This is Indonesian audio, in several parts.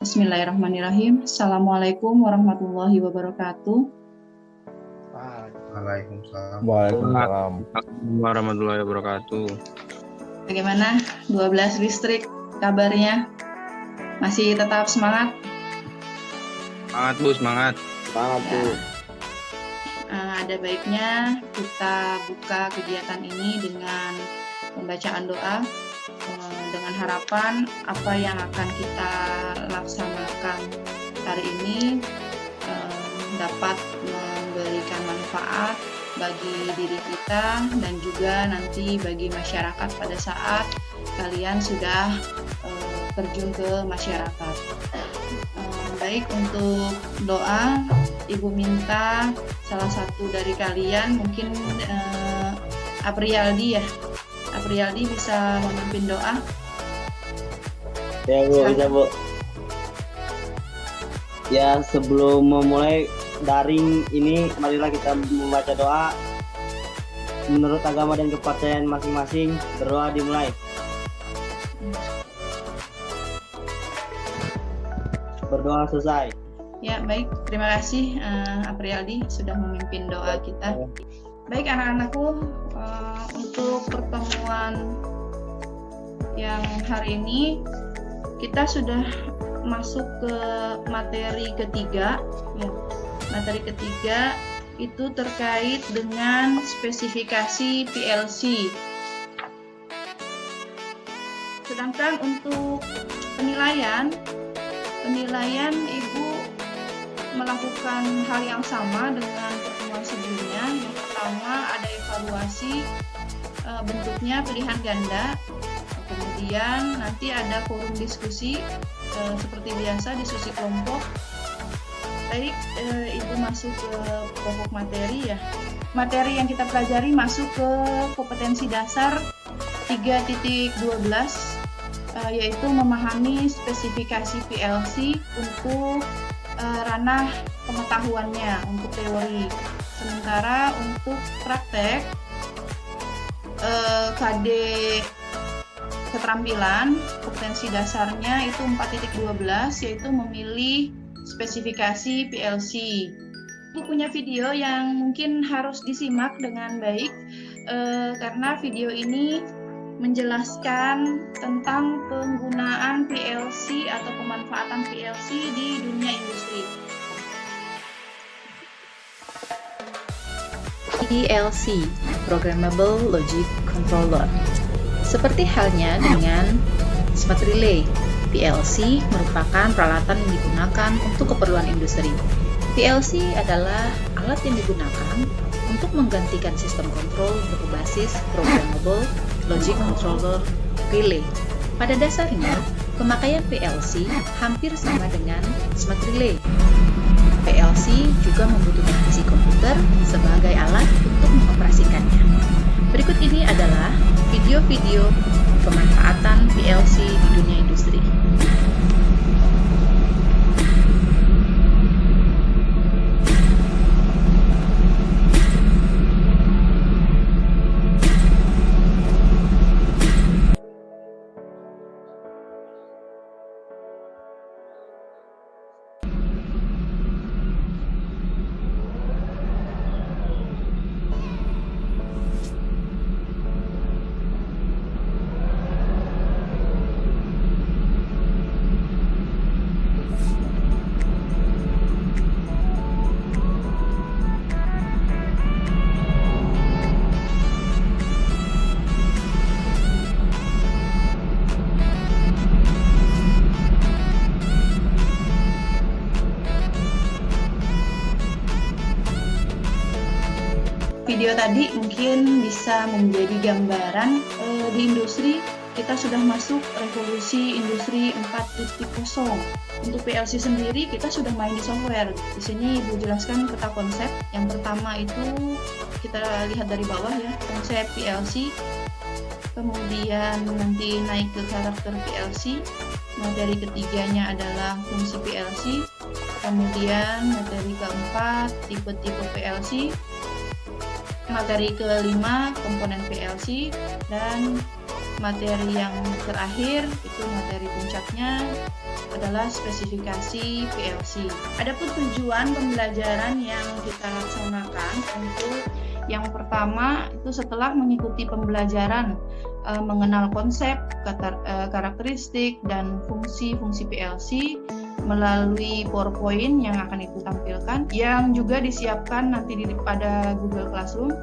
Bismillahirrahmanirrahim. Assalamualaikum warahmatullahi wabarakatuh. Waalaikumsalam. Waalaikumsalam. Warahmatullahi wabarakatuh. Bagaimana 12 listrik kabarnya? Masih tetap semangat? Semangat Bu, semangat. Semangat Bu. Ada baiknya kita buka kegiatan ini dengan pembacaan doa dengan harapan apa yang akan kita laksanakan hari ini dapat memberikan manfaat bagi diri kita dan juga nanti bagi masyarakat pada saat kalian sudah terjun ke masyarakat. Baik, untuk doa Ibu minta salah satu dari kalian, mungkin Apriyaldi ya. Apriyaldi bisa memimpin doa. Ya Bu, bisa Bu. Ya, sebelum memulai daring ini, marilah kita membaca doa. Menurut agama dan kepercayaan masing-masing, berdoa dimulai. Berdoa selesai. Ya, baik. Terima kasih Apriyaldi sudah memimpin doa kita. Baik anak-anakku, untuk pertemuan yang hari ini kita sudah masuk ke materi ketiga. Ya. Materi ketiga itu terkait dengan spesifikasi PLC. Sedangkan untuk penilaian Ibu melakukan hal yang sama dengan pertemuan sebelumnya. Yang pertama ada evaluasi, bentuknya pilihan ganda, kemudian nanti ada forum diskusi, seperti biasa diskusi kelompok. Baik, Ibu masuk ke pokok materi ya. Materi yang kita pelajari masuk ke kompetensi dasar 3.12, yaitu memahami spesifikasi PLC untuk ranah pengetahuannya untuk teori. Sementara untuk praktek KD keterampilan kompetensi dasarnya itu 4.12, yaitu memilih spesifikasi PLC. Aku punya video yang mungkin harus disimak dengan baik karena video ini menjelaskan tentang penggunaan PLC atau pemanfaatan PLC di dunia industri. PLC, Programmable Logic Controller. Seperti halnya dengan Smart Relay, PLC merupakan peralatan yang digunakan untuk keperluan industri. PLC adalah alat yang digunakan untuk menggantikan sistem kontrol berbasis Programmable Logic Controller Relay. Pada dasarnya, pemakaian PLC hampir sama dengan Smart Relay. PLC juga membutuhkan PC komputer sebagai alat untuk mengoperasikannya. Berikut ini adalah video-video pemanfaatan PLC di dunia industri. Video tadi mungkin bisa menjadi gambaran di industri kita sudah masuk revolusi industri 4.0. Untuk PLC sendiri kita sudah main di software. Di sini Ibu jelaskan peta konsep. Yang pertama itu kita lihat dari bawah ya, konsep PLC. Kemudian nanti naik ke karakter PLC. Materi ketiganya adalah fungsi PLC. Kemudian materi keempat tipe-tipe PLC. Materi kelima komponen PLC, dan materi yang terakhir itu materi puncaknya adalah spesifikasi PLC. Adapun tujuan pembelajaran yang kita laksanakan untuk yang pertama itu setelah mengikuti pembelajaran mengenal konsep, karakteristik, dan fungsi-fungsi PLC melalui PowerPoint yang akan Ibu tampilkan, yang juga disiapkan nanti pada Google Classroom.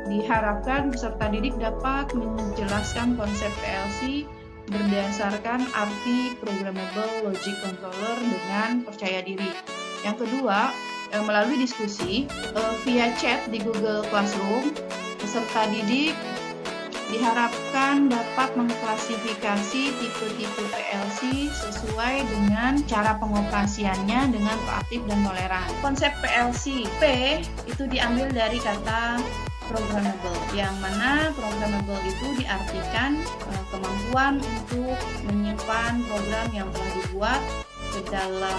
Diharapkan peserta didik dapat menjelaskan konsep PLC berdasarkan arti Programmable Logic Controller dengan percaya diri. Yang kedua, melalui diskusi via chat di Google Classroom, peserta didik diharapkan dapat mengklasifikasi tipe-tipe PLC sesuai dengan cara pengoperasiannya dengan proaktif dan toleran. Konsep PLC, P itu diambil dari kata programmable, yang mana programmable itu diartikan kemampuan untuk menyimpan program yang telah dibuat ke dalam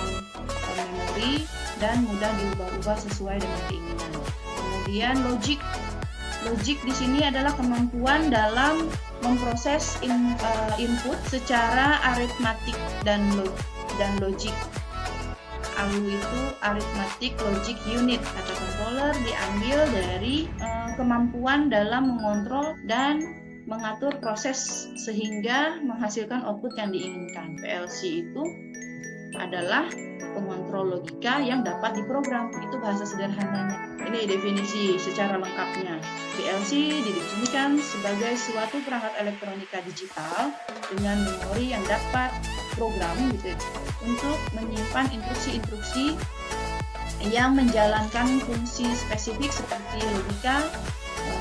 memori dan mudah diubah-ubah sesuai dengan keinginan. Kemudian logic di sini adalah kemampuan dalam memproses input secara aritmatik dan logik. ALU itu arithmetic logic unit. Kata controller diambil dari kemampuan dalam mengontrol dan mengatur proses sehingga menghasilkan output yang diinginkan. PLC itu adalah pengontrol logika yang dapat diprogram. Itu bahasa sederhananya. Ini definisi secara lengkapnya. PLC didefinisikan sebagai suatu perangkat elektronika digital dengan memori yang dapat program gitu, untuk menyimpan instruksi-instruksi yang menjalankan fungsi spesifik seperti logika,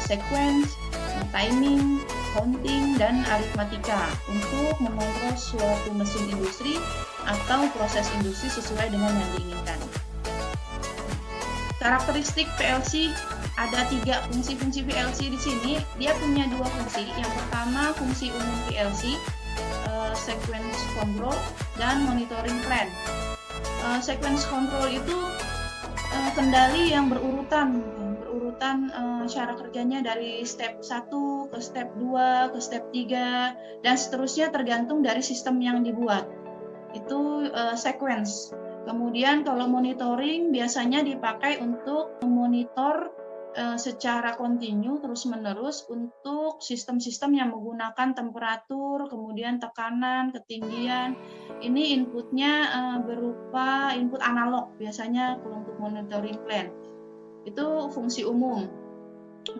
sequence, timing, counting, dan aritmatika untuk mengontrol suatu mesin industri atau proses industri sesuai dengan yang diinginkan. Karakteristik PLC, ada 3 fungsi-fungsi PLC di sini. Dia punya 2 fungsi. Yang pertama fungsi umum PLC, sequence control dan monitoring plan. Sequence control itu kendali yang berurutan cara kerjanya dari step 1 ke step 2 ke step 3 dan seterusnya tergantung dari sistem yang dibuat. Itu sequence. Kemudian kalau monitoring biasanya dipakai untuk memonitor secara kontinu terus-menerus untuk sistem-sistem yang menggunakan temperatur, kemudian tekanan, ketinggian. Ini inputnya berupa input analog biasanya untuk monitoring plan. Itu fungsi umum.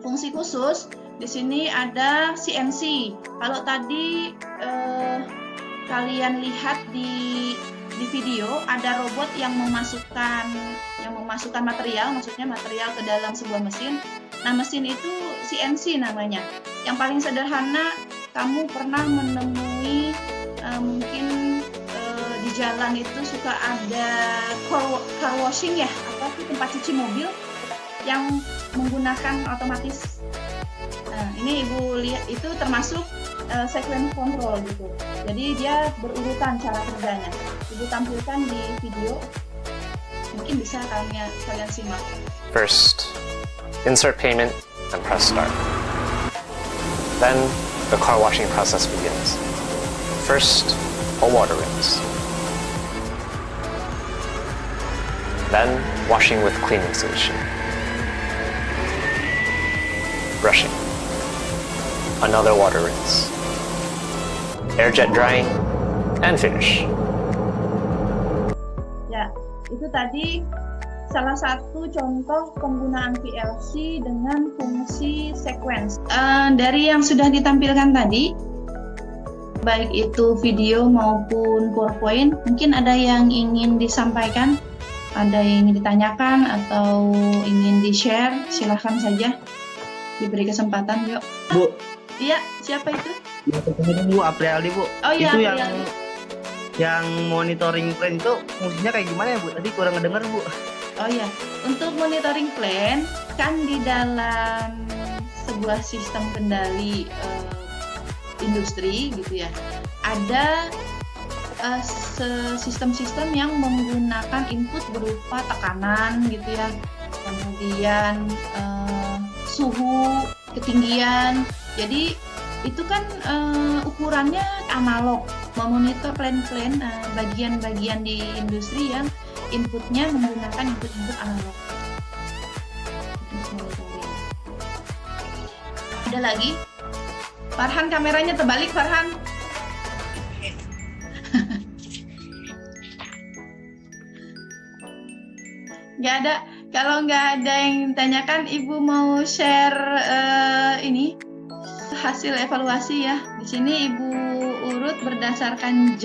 Fungsi khusus di sini ada CNC. Kalau tadi kalian lihat di video ada robot yang memasukkan material, maksudnya material ke dalam sebuah mesin. Nah, mesin itu CNC namanya. Yang paling sederhana, kamu pernah menemui mungkin di jalan itu suka ada car washing ya, atau tempat cuci mobil yang menggunakan otomatis. Nah, ini Ibu lihat itu termasuk sequence control gitu. Jadi dia berurutan cara kerjanya. Ibu tampilkan di video. Mungkin bisa kalian simak. First, insert payment and press start. Then, the car washing process begins. First, a water rinse. Then, washing with cleaning solution. Brushing. Another water rinse. Air jet drying, and finish. Ya, itu tadi salah satu contoh penggunaan PLC dengan fungsi sequence. Dari yang sudah ditampilkan tadi, baik itu video maupun PowerPoint, mungkin ada yang ingin disampaikan, ada yang ingin ditanyakan atau ingin di-share, silahkan saja. Diberi kesempatan, yuk. Bu. Iya, siapa itu? Bu, Aprialdi, Bu. Oh iya, itu Aprialdi. yang monitoring plan itu fungsinya kayak gimana ya, Bu? Tadi kurang ngedenger, Bu. Oh iya, untuk monitoring plan kan di dalam sebuah sistem kendali industri gitu ya, ada sistem-sistem yang menggunakan input berupa tekanan gitu ya, kemudian suhu, ketinggian. Jadi itu kan ukurannya analog, memonitor plan-plan bagian-bagian di industri yang inputnya menggunakan input analog. Ada lagi? Farhan, kameranya terbalik, Farhan. Nggak ada. Kalau nggak ada yang tanyakan, Ibu mau share ini hasil evaluasi ya. Di sini Ibu urut berdasarkan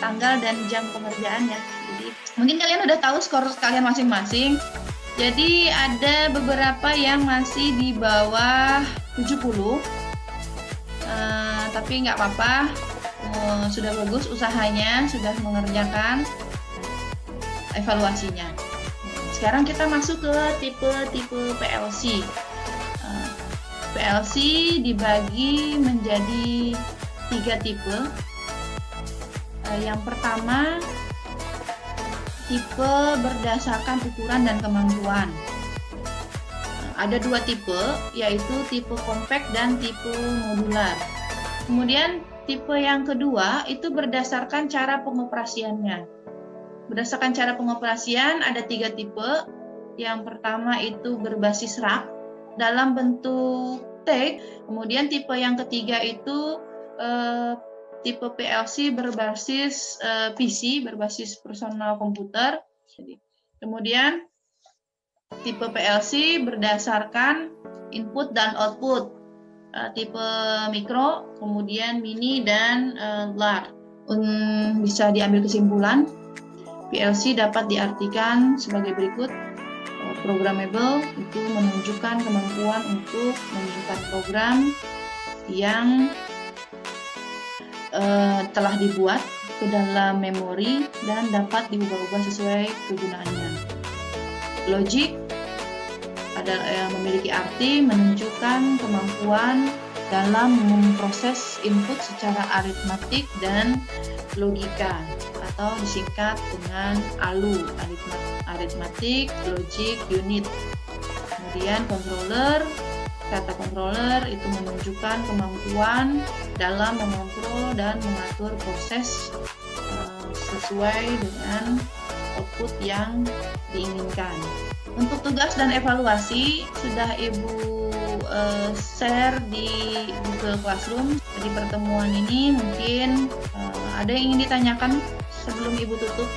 tanggal dan jam pengerjaan ya. Jadi mungkin kalian udah tahu skor kalian masing-masing. Jadi ada beberapa yang masih di bawah 70, tapi nggak apa-apa. Sudah bagus usahanya, sudah mengerjakan evaluasinya. Sekarang kita masuk ke tipe PLC. PLC dibagi menjadi 3 tipe. Yang pertama, tipe berdasarkan ukuran dan kemampuan. Ada 2 tipe, yaitu tipe compact dan tipe modular. Kemudian tipe yang kedua itu berdasarkan cara pengoperasiannya. Berdasarkan cara pengoperasian ada 3 tipe. Yang pertama itu berbasis rak dalam bentuk tag. Kemudian tipe yang ketiga itu tipe PLC berbasis PC, berbasis personal komputer. Kemudian tipe PLC berdasarkan input dan output. Tipe mikro, kemudian mini dan large. Bisa diambil kesimpulan, PLC dapat diartikan sebagai berikut. Programmable itu menunjukkan kemampuan untuk menyimpan program yang telah dibuat ke dalam memori dan dapat diubah-ubah sesuai kegunaannya. Logic adalah memiliki arti menunjukkan kemampuan dalam memproses input secara aritmatik dan logika, atau disingkat dengan ALU, arithmetic logic unit. Kemudian controller, kata controller itu menunjukkan kemampuan dalam mengontrol dan mengatur proses sesuai dengan output yang diinginkan. Untuk tugas dan evaluasi sudah Ibu share di Google Classroom. Di pertemuan ini mungkin ada yang ingin ditanyakan sebelum Ibu tutup?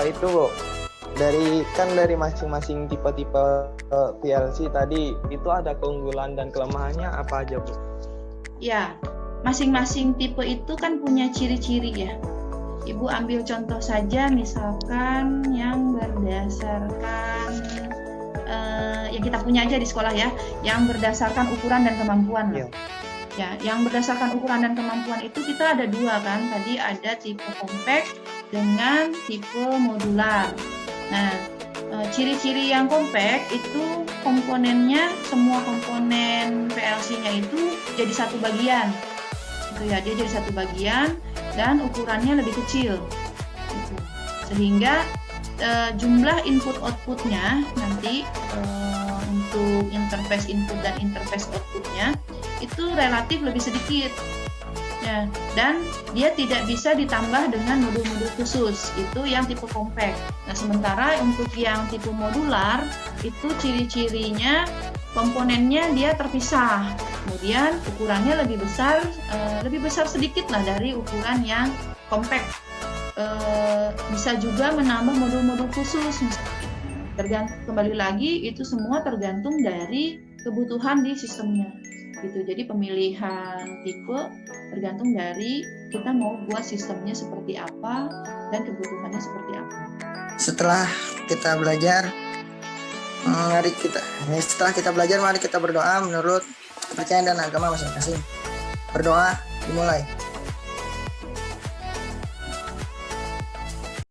Itu Bu, dari masing-masing tipe-tipe PLC tadi itu ada keunggulan dan kelemahannya apa aja Bu? Ya, masing-masing tipe itu kan punya ciri-ciri ya. Ibu ambil contoh saja, misalkan yang berdasarkan yang kita punya aja di sekolah ya, yang berdasarkan ukuran dan kemampuan. Yeah. Ya, yang berdasarkan ukuran dan kemampuan itu kita ada 2 kan. Tadi ada tipe compact dengan tipe modular. Nah, ciri-ciri yang compact itu komponennya, semua komponen PLC-nya itu jadi satu bagian. Itu ya, dia jadi satu bagian dan ukurannya lebih kecil. Gitu. Sehingga jumlah input outputnya nanti untuk interface input dan interface outputnya itu relatif lebih sedikit ya, dan dia tidak bisa ditambah dengan modul-modul khusus, itu yang tipe compact. Nah, sementara untuk yang tipe modular itu ciri-cirinya komponennya dia terpisah, kemudian ukurannya lebih besar sedikit lah dari ukuran yang compact. Bisa juga menambah modul-modul khusus. Kembali lagi itu semua tergantung dari kebutuhan di sistemnya. Gitu. Jadi pemilihan tipe tergantung dari kita mau buat sistemnya seperti apa dan kebutuhannya seperti apa. Setelah kita belajar, mari kita berdoa menurut kepercayaan dan agama masing-masing. Berdoa dimulai.